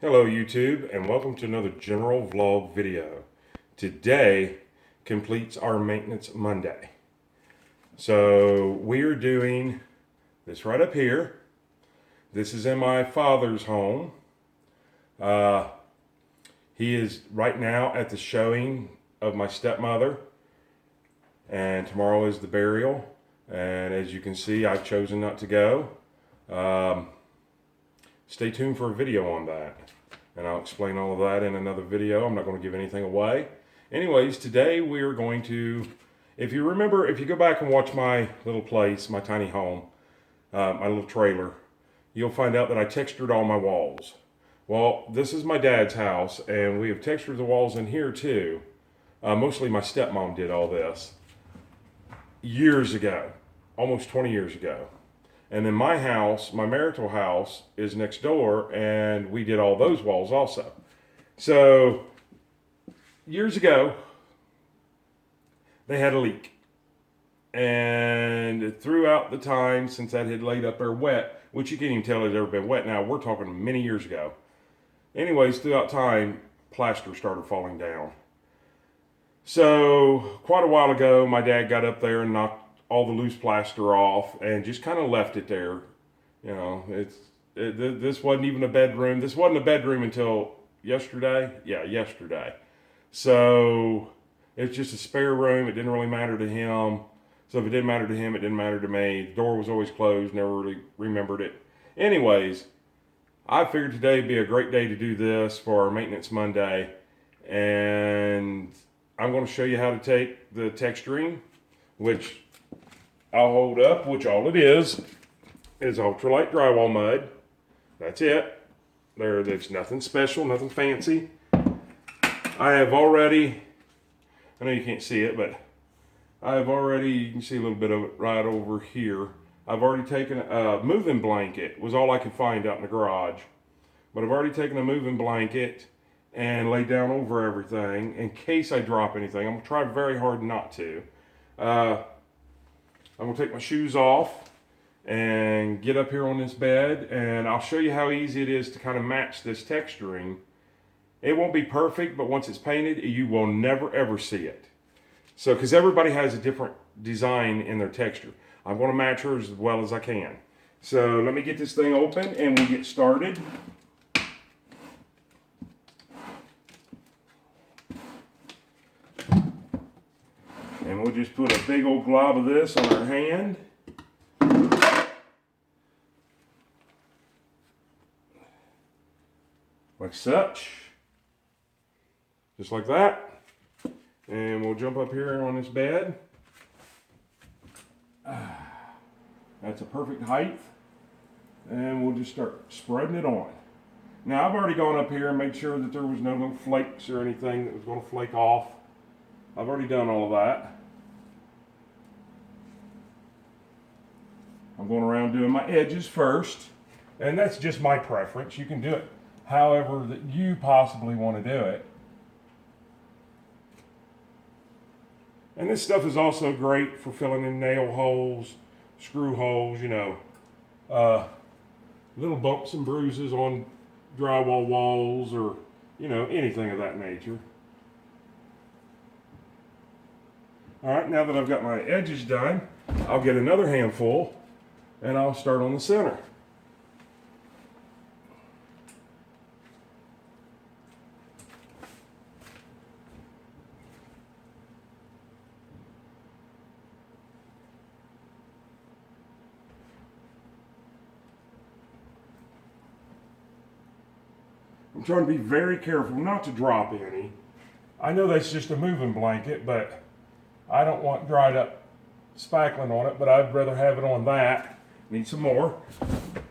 Hello YouTube and welcome to another general vlog video. Today completes our maintenance Monday. So we are doing this right up here. This is in my father's home. He is right now at the showing of my stepmother, and tomorrow is the burial, and as you can see I've chosen not to go. Stay tuned for a video on that, and I'll explain all of that in another video. I'm not going to give anything away. Anyways, today we are going to, if you remember, if you go back and watch my little place, my tiny home, my little trailer, you'll find out that I textured all my walls. Well, this is my dad's house, and we have textured the walls in here too. Mostly my stepmom did all this years ago, almost 20 years ago. And then my house, my marital house, is next door, and we did all those walls also. So, years ago, they had a leak. And throughout the time since that had laid up there wet, which you can't even tell it had ever been wet now, we're talking many years ago. Anyways, throughout time, plaster started falling down. So, quite a while ago, my dad got up there and knocked all the loose plaster off and just kind of left it there. You know, this wasn't even a bedroom. This wasn't a bedroom until yesterday. Yeah, yesterday. So it's just a spare room. It didn't really matter to him. So if it didn't matter to him, it didn't matter to me. The door was always closed. Never really remembered it. Anyways, I figured today would be a great day to do this for our Maintenance Monday. And I'm going to show you how to take the texturing, which I'll hold up, which all it is ultralight drywall mud. That's it. There's nothing special, nothing fancy. I have already, I know you can't see it, but I have already, you can see a little bit of it right over here. I've already taken a moving blanket, was all I could find out in the garage. But I've already taken a moving blanket and laid down over everything in case I drop anything. I'm gonna try very hard not to. I'm going to take my shoes off and get up here on this bed, and I'll show you how easy it is to kind of match this texturing. It won't be perfect, but once it's painted, you will never ever see it. So, because everybody has a different design in their texture. I'm going to match hers as well as I can. So, let me get this thing open and we'll get started. And we'll just put a big old glob of this on our hand. Like such. Just like that. And we'll jump up here on this bed. That's a perfect height. And we'll just start spreading it on. Now I've already gone up here and made sure that there was no little flakes or anything that was going to flake off. I've already done all of that. I'm going around doing my edges first, and that's just my preference. You can do it however that you possibly want to do it. And this stuff is also great for filling in nail holes, screw holes, you know, little bumps and bruises on drywall walls, or, you know, anything of that nature. All right, now that I've got my edges done, I'll get another handful and I'll start on the center. I'm trying to be very careful not to drop any. I know that's just a moving blanket, but I don't want dried up spackling on it, but I'd rather have it on that. Need some more.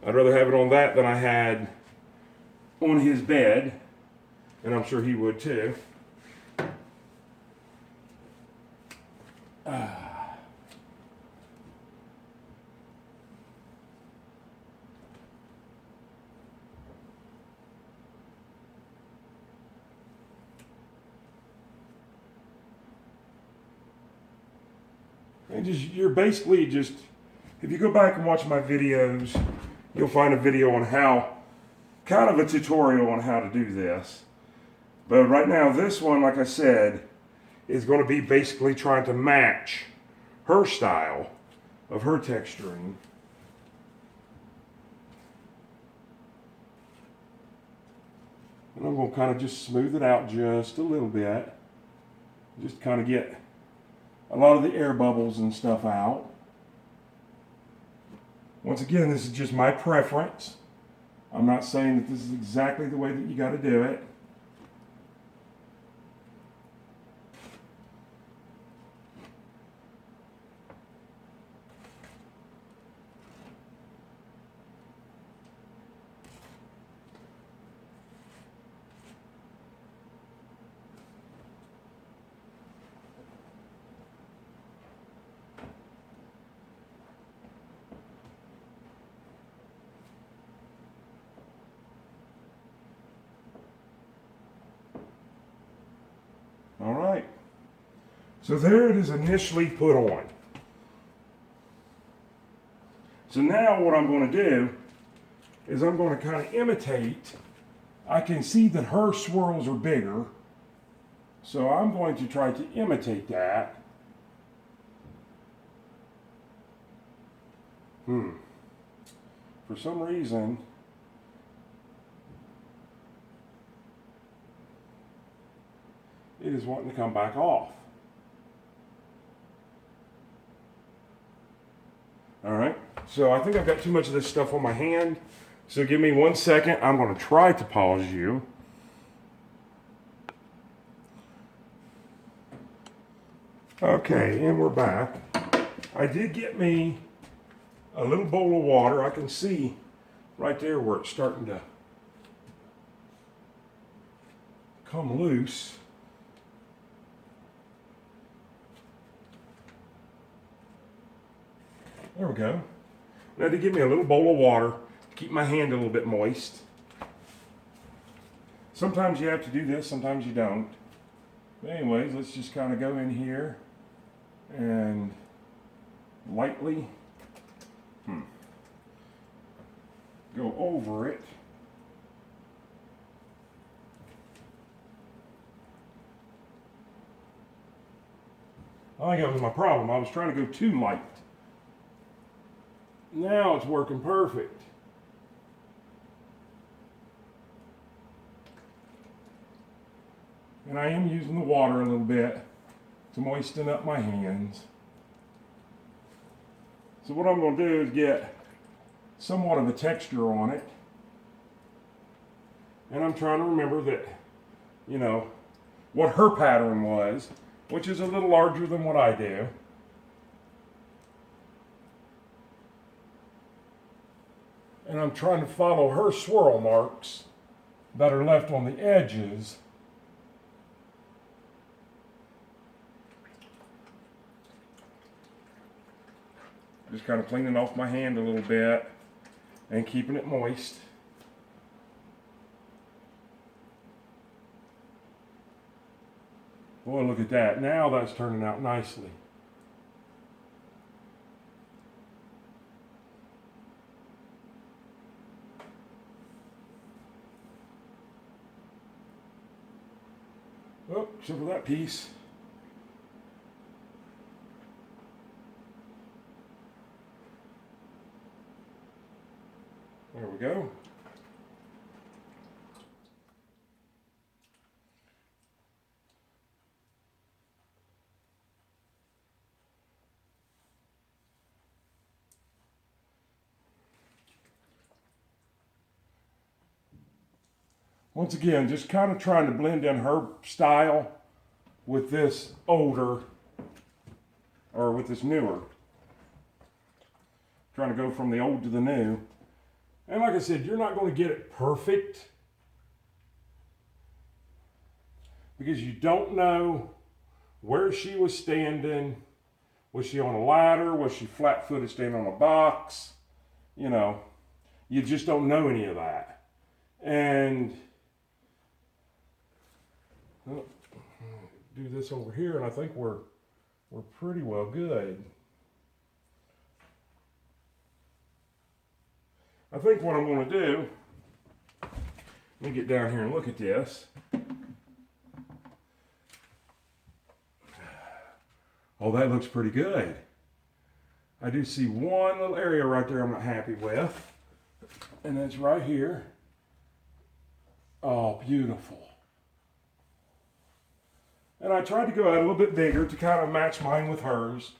I'd rather have it on that than I had on his bed, and I'm sure he would too. And you're basically just, if you go back and watch my videos, you'll find a video on how kind of a tutorial on how to do this. But right now, this one, like I said, is going to be basically trying to match her style of her texturing. And I'm going to kind of just smooth it out just a little bit. Just kind of get a lot of the air bubbles and stuff out. Once again, this is just my preference. I'm not saying that this is exactly the way that you got to do it. All right. So there it is initially put on. So now what I'm going to do is I'm going to kind of imitate. I can see that her swirls are bigger. So I'm going to try to imitate that. For some reason, it is wanting to come back off. All right, so I think I've got too much of this stuff on my hand. So give me 1 second. I'm going to try to pause you. Okay, and we're back. I did get me a little bowl of water. I can see right there where it's starting to come loose. There we go. Now to give me a little bowl of water to keep my hand a little bit moist. Sometimes you have to do this, sometimes you don't. But anyways, let's just kind of go in here and lightly go over it. I think that was my problem. I was trying to go too light. Now it's working perfect. And I am using the water a little bit to moisten up my hands. So what I'm going to do is get somewhat of a texture on it. And I'm trying to remember that, you know, what her pattern was, which is a little larger than what I do. And I'm trying to follow her swirl marks that are left on the edges. Just kind of cleaning off my hand a little bit and keeping it moist. Boy, look at that. Now that's turning out nicely. Oh, except for that piece. There we go. Once again, just kind of trying to blend in her style with this older, or with this newer. Trying to go from the old to the new. And like I said, you're not going to get it perfect because you don't know where she was standing. Was she on a ladder? Was she flat-footed standing on a box? You know, you just don't know any of that. And well, do this over here, and I think we're pretty well good. I think what I'm going to do Let me get down here and look at this. Oh, that looks pretty good. I do see one little area right there I'm not happy with, and that's right here. Oh, beautiful. And I tried to go out a little bit bigger to kind of match mine with hers.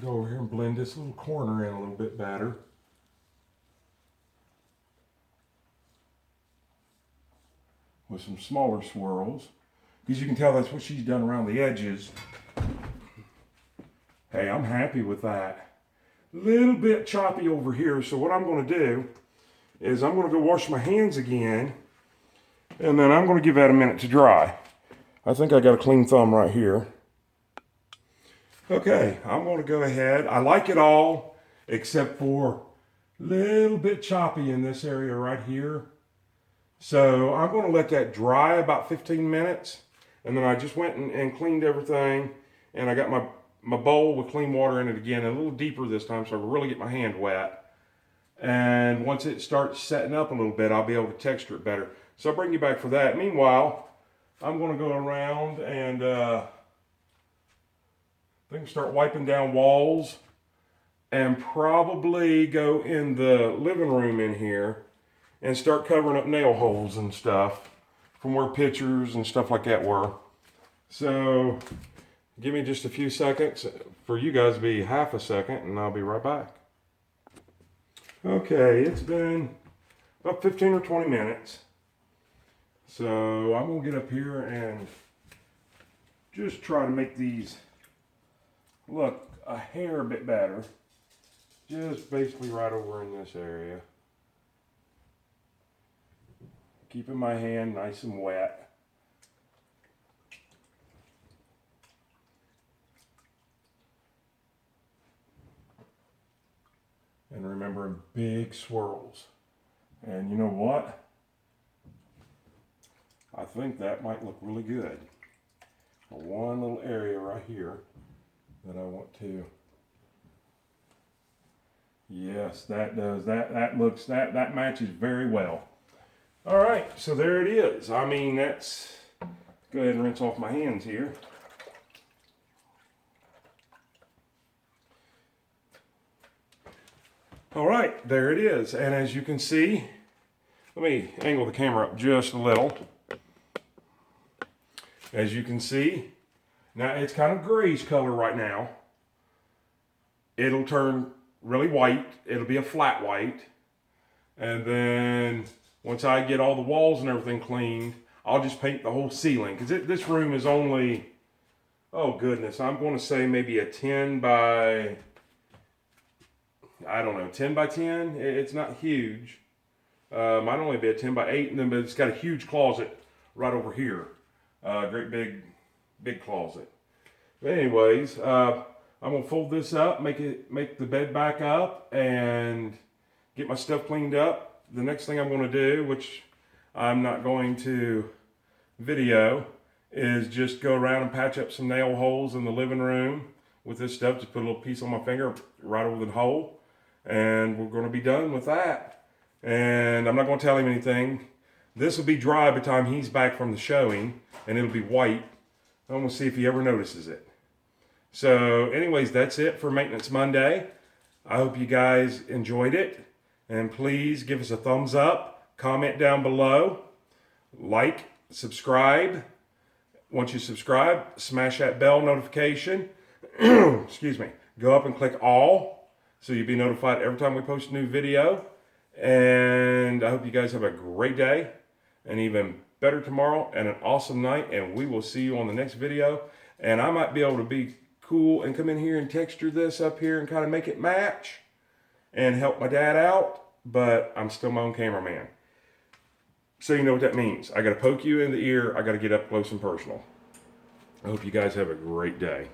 Go over here and blend this little corner in a little bit better. With some smaller swirls. Because you can tell that's what she's done around the edges. Hey, I'm happy with that. Little bit choppy over here, so what I'm going to do is I'm going to go wash my hands again, and then I'm going to give that a minute to dry. I think I got a clean thumb right here. Okay, I'm going to go ahead. I like it all, except for a little bit choppy in this area right here. So I'm going to let that dry about 15 minutes. And then I just went and cleaned everything. And I got my bowl with clean water in it again, a little deeper this time, so I can really get my hand wet. And once it starts setting up a little bit, I'll be able to texture it better. So I'll bring you back for that. Meanwhile, I'm going to go around and I think start wiping down walls and probably go in the living room in here and start covering up nail holes and stuff from where pictures and stuff like that were. So give me just a few seconds for you guys to be half a second, and I'll be right back. Okay, it's been about 15 or 20 minutes. So I'm gonna get up here and just try to make these look a hair bit better. Just basically right over in this area. Keeping my hand nice and wet. And remember, big swirls. And you know what? I think that might look really good. One little area right here that I want to. Yes, that does. That looks, that matches very well. All right, so there it is. I mean, that's, go ahead and rinse off my hands here. All right, there it is. And as you can see, let me angle the camera up just a little. As you can see, now it's kind of grayish color right now. It'll turn really white. It'll be a flat white. And then once I get all the walls and everything cleaned, I'll just paint the whole ceiling. Because this room is only, oh goodness, I'm going to say maybe a 10 by, I don't know, 10 by 10. It's not huge. Might only be a 10 by 8, and then but it's got a huge closet right over here. Great big closet. But anyways, I'm gonna fold this up, make the bed back up, and get my stuff cleaned up. The next thing I'm gonna do, which I'm not going to video, is just go around and patch up some nail holes in the living room with this stuff. Just put a little piece on my finger right over the hole, and we're gonna be done with that. And I'm not gonna tell him anything. This will be dry by the time he's back from the showing, and it'll be white. I'm gonna see if he ever notices it. So anyways, that's it for Maintenance Monday. I hope you guys enjoyed it. And please give us a thumbs up, comment down below, like, subscribe. Once you subscribe, smash that bell notification. Excuse me. Go up and click all, so you'll be notified every time we post a new video. And I hope you guys have a great day, and even better tomorrow, and an awesome night. And we will see you on the next video. And I might be able to be cool and come in here and texture this up here and kind of make it match and help my dad out, but I'm still my own cameraman. So you know what that means. I got to poke you in the ear. I got to get up close and personal. I hope you guys have a great day.